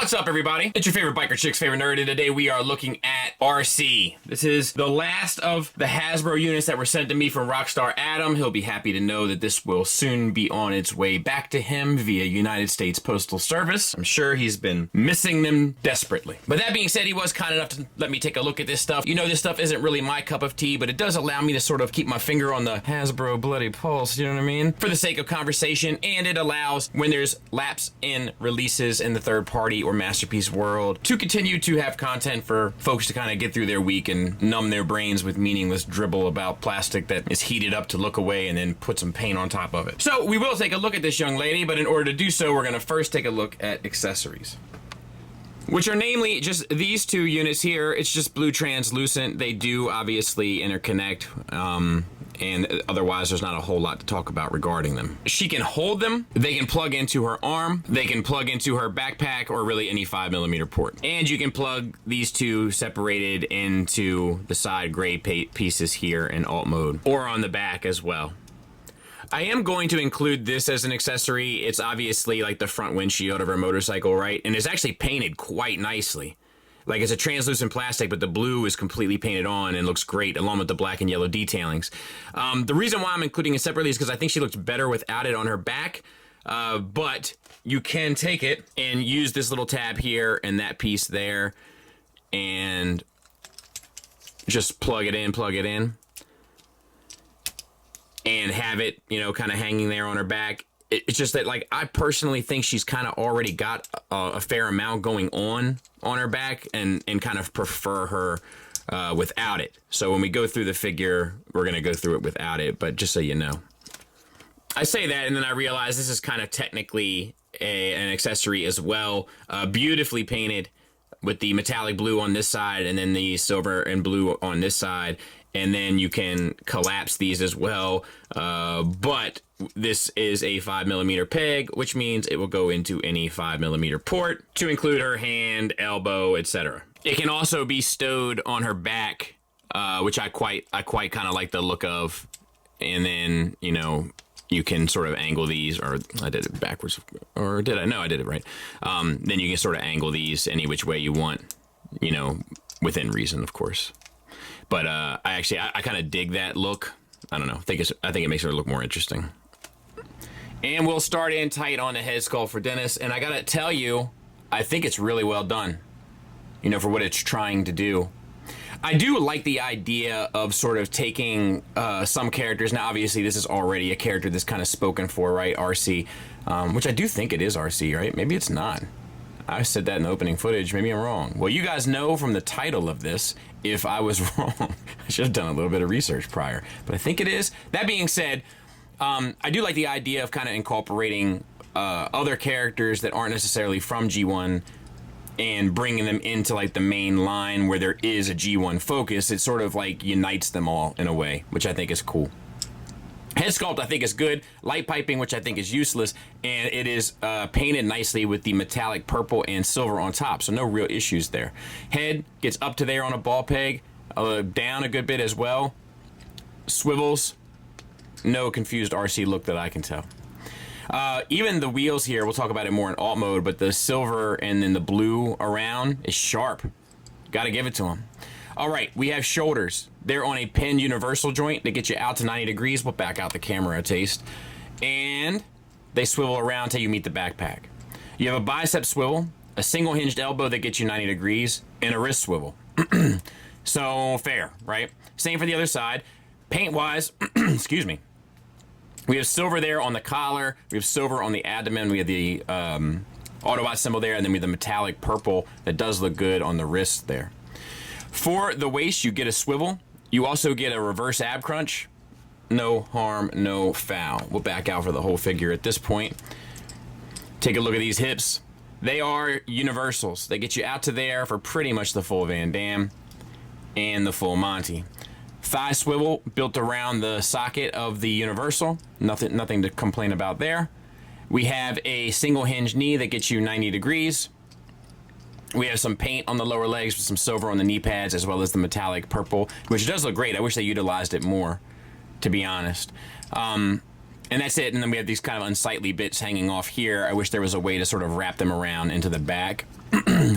What's up, everybody? It's your favorite biker chick's favorite nerd, and today we are looking at Arcee. This is the last of the Hasbro units that were sent to me from Rockstar Adam. He'll be happy to know that this will soon be on its way back to him via United States Postal Service. I'm sure he's been missing them desperately. But that being said, he was kind enough to let me take a look at this stuff. You know, this stuff isn't really my cup of tea, but it does allow me to sort of keep my finger on the Hasbro bloody pulse, you know what I mean? For the sake of conversation, and it allows, when there's lapse in releases in the third party or masterpiece world, to continue to have content for folks to kind of get through their week and numb their brains with meaningless dribble about plastic that is heated up to look away and then put some paint on top of it. So we will take a look at this young lady, but in order to do so, we're going to first take a look at accessories, which are namely just these two units here. It's just blue translucent. They do obviously interconnect, and otherwise there's not a whole lot to talk about regarding them. She can hold them, they can plug into her arm, they can plug into her backpack, or really any 5mm port. And you can plug these two separated into the side gray pieces here in alt mode, or on the back as well. I am going to include this as an accessory. It's obviously like the front windshield of her motorcycle, right? And it's actually painted quite nicely. Like, it's a translucent plastic, but the blue is completely painted on and looks great, along with the black and yellow detailings. The reason why I'm including it separately is because I think she looks better without it on her back. But you can take it and use this little tab here and that piece there and just plug it in. And have it, you know, kind of hanging there on her back. It's just that, like, I personally think she's kind of already got a fair amount going on her back, and kind of prefer her without it. So when we go through the figure, we're going to go through it without it, but just so you know. I say that, and then I realize this is kind of technically an accessory as well. Beautifully painted with the metallic blue on this side, and then the silver and blue on this side. And then you can collapse these as well, but this is a 5mm peg, which means it will go into any 5mm port to include her hand, elbow, etc. It can also be stowed on her back, which I quite kind of like the look of. And then, you know, you can sort of angle these, or I did it backwards, or did I? No, I did it right. Then you can sort of angle these any which way you want, you know, within reason, of course. But I kind of dig that look. I don't know. I think it makes her look more interesting. And we'll start in tight on the head sculpt for Dennis. And I gotta tell you, I think it's really well done, you know, for what it's trying to do. I do like the idea of sort of taking some characters. Now, obviously, this is already a character that's kind of spoken for, right? Arcee, which I do think it is Arcee, right? Maybe it's not. I said that in the opening footage. Maybe I'm wrong. Well, you guys know from the title of this if I was wrong. I should have done a little bit of research prior, but I think it is. That being said, I do like the idea of kind of incorporating other characters that aren't necessarily from G1 and bringing them into like the main line where there is a G1 focus. It sort of like unites them all in a way, which I think is cool. Head sculpt I think is good. Light piping, which I think is useless, and it is painted nicely with the metallic purple and silver on top, so no real issues there. Head gets up to there on a ball peg, down a good bit as well. Swivels, no confused Arcee look that I can tell. Even the wheels here, we'll talk about it more in alt mode, but the silver and then the blue around is sharp. Gotta give it to them. All right, we have shoulders. They're on a pinned universal joint. They get you out to 90 degrees. We'll back out the camera a taste. And they swivel around till you meet the backpack. You have a bicep swivel, a single hinged elbow that gets you 90 degrees, and a wrist swivel. So fair, right? Same for the other side. Paint-wise, excuse me. We have silver there on the collar. We have silver on the abdomen. We have the Autobot symbol there, and then we have the metallic purple that does look good on the wrist there. For the waist, you get a swivel. You also get a reverse ab crunch. No harm, no foul. We'll back out for the whole figure at this point. Take a look at these hips. They are universals. They get you out to there for pretty much the full Van Damme and the full Monty. Thigh swivel built around the socket of the universal. Nothing to complain about there. We have a single hinge knee that gets you 90 degrees. We have some paint on the lower legs with some silver on the knee pads, as well as the metallic purple, which does look great. I wish they utilized it more, to be honest. And that's it. And then we have these kind of unsightly bits hanging off here. I wish there was a way to sort of wrap them around into the back.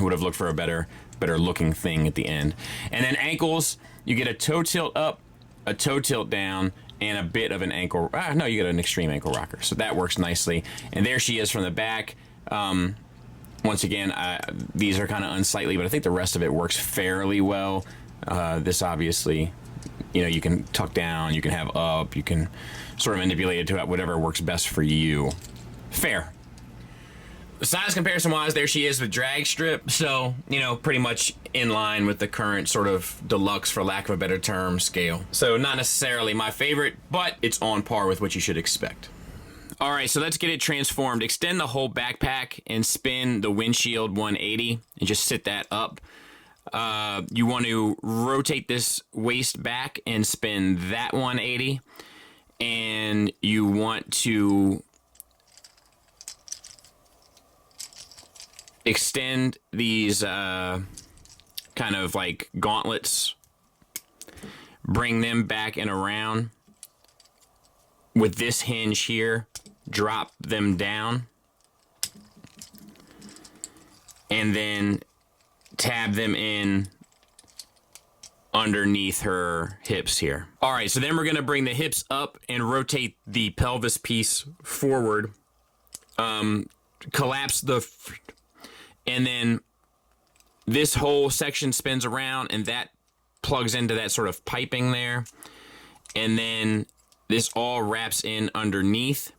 Would have looked for a better looking thing at the end. And then ankles, you get a toe tilt up, a toe tilt down, and a bit of an ankle. No, you get an extreme ankle rocker. So that works nicely. And there she is from the back. Once again, these are kind of unsightly, but I think the rest of it works fairly well. This obviously, you know, you can tuck down, you can have up, you can sort of manipulate it to whatever works best for you. Fair. Size comparison wise, there she is with drag strip. So, you know, pretty much in line with the current sort of deluxe, for lack of a better term, scale. So not necessarily my favorite, but it's on par with what you should expect. All right, so let's get it transformed. Extend the whole backpack and spin the windshield 180 and just sit that up. You want to rotate this waist back and spin that 180. And you want to extend these kind of like gauntlets, bring them back and around with this hinge here, drop them down, and then tab them in underneath her hips here. All right, so then we're gonna bring the hips up and rotate the pelvis piece forward, collapse the and then this whole section spins around and that plugs into that sort of piping there. And then this all wraps in underneath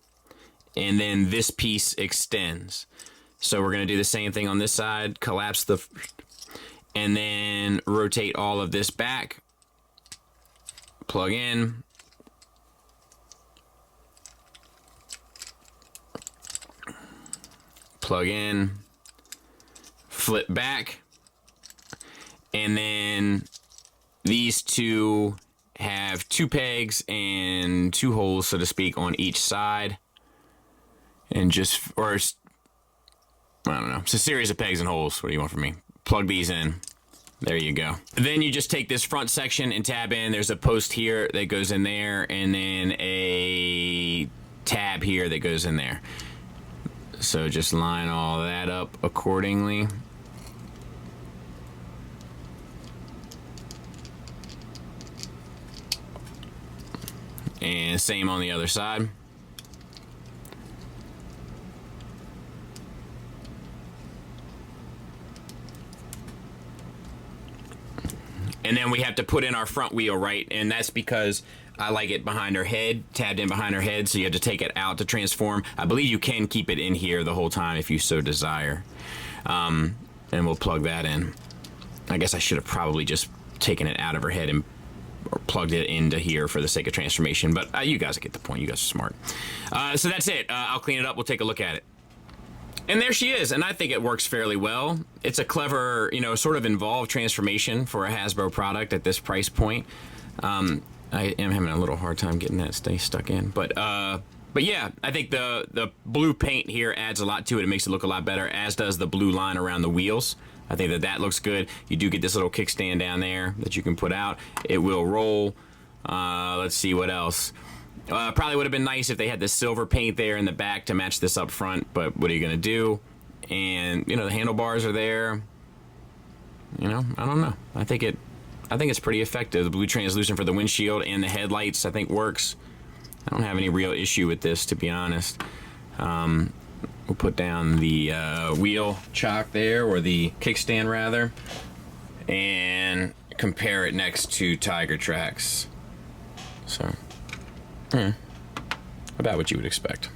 and then this piece extends. So we're gonna do the same thing on this side, collapse the, and then rotate all of this back, plug in, plug in, flip back, and then these two have 2 pegs and 2 holes, so to speak, on each side, and just, or I don't know, it's a series of pegs and holes. What do you want from me? Plug these in. There you go. Then you just take this front section and tab in. There's a post here that goes in there, and then a tab here that goes in there. So just line all that up accordingly. And same on the other side. And then we have to put in our front wheel, right? And that's because I like it behind her head, tabbed in behind her head, so you have to take it out to transform. I believe you can keep it in here the whole time if you so desire. And we'll plug that in. I guess I should have probably just taken it out of her head and or plugged it into here for the sake of transformation, but you guys get the point. You guys are smart. So that's it. I'll clean it up. We'll take a look at it. And there she is, and I think it works fairly well. It's a clever, you know, sort of involved transformation for a Hasbro product at this price point. I am having a little hard time getting that stay stuck in, but yeah, I think the blue paint here adds a lot to it. It makes it look a lot better, as does the blue line around the wheels. I think that looks good. You do get this little kickstand down there that you can put out. It will roll. Let's see what else. Probably would have been nice if they had the silver paint there in the back to match this up front, but what are you gonna do? And you know, the handlebars are there. You know, I don't know. I think it's pretty effective. The blue translucent for the windshield and the headlights, I think, works. I don't have any real issue with this, to be honest. We'll put down the wheel chock there, or the kickstand rather, and compare it next to Tiger Tracks. So, about what you would expect.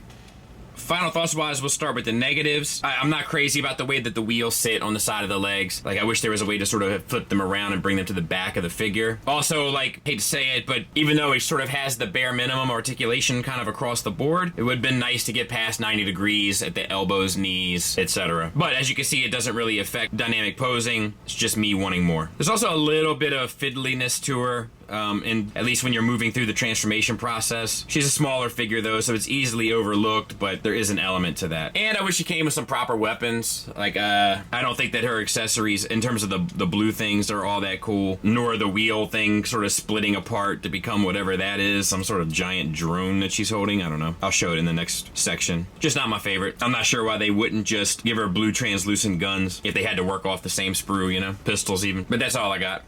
Final thoughts wise, we'll start with the negatives. I'm not crazy about the way that the wheels sit on the side of the legs. Like, I wish there was a way to sort of flip them around and bring them to the back of the figure. Also, like, hate to say it, but even though it sort of has the bare minimum articulation kind of across the board, it would have been nice to get past 90 degrees at the elbows, knees, etc. But as you can see, it doesn't really affect dynamic posing. It's just me wanting more. There's also a little bit of fiddliness to her. and at least when you're moving through the transformation process. She's a smaller figure though, so it's easily overlooked, but there is an element to that. And I wish she came with some proper weapons. Like, I don't think that her accessories, in terms of the blue things, are all that cool, nor the wheel thing sort of splitting apart to become whatever that is, some sort of giant drone that she's holding. I don't know. I'll show it in the next section. Just not my favorite. I'm not sure why they wouldn't just give her blue translucent guns if they had to work off the same sprue, you know, pistols even. But that's all I got.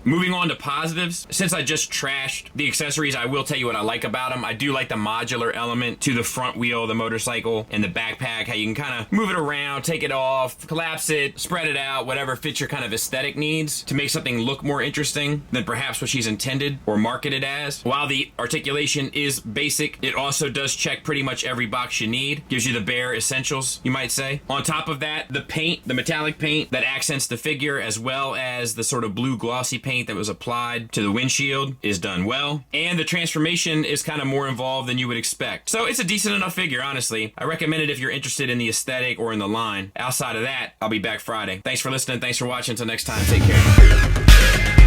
Moving on to positives, since I just trashed the accessories, I will tell you what I like about them. I do like the modular element to the front wheel of the motorcycle and the backpack, how you can kind of move it around, take it off, collapse it, spread it out, whatever fits your kind of aesthetic needs to make something look more interesting than perhaps what she's intended or marketed as. While the articulation is basic, it also does check pretty much every box you need. Gives you the bare essentials, you might say. On top of that, the paint, the metallic paint that accents the figure, as well as the sort of blue glossy paint that was applied to the windshield, is done well, and the transformation is kind of more involved than you would expect. So it's a decent enough figure, honestly. I recommend it if you're interested in the aesthetic or in the line. Outside of that, I'll be back Friday. Thanks for listening. Thanks for watching. Until next time, take care.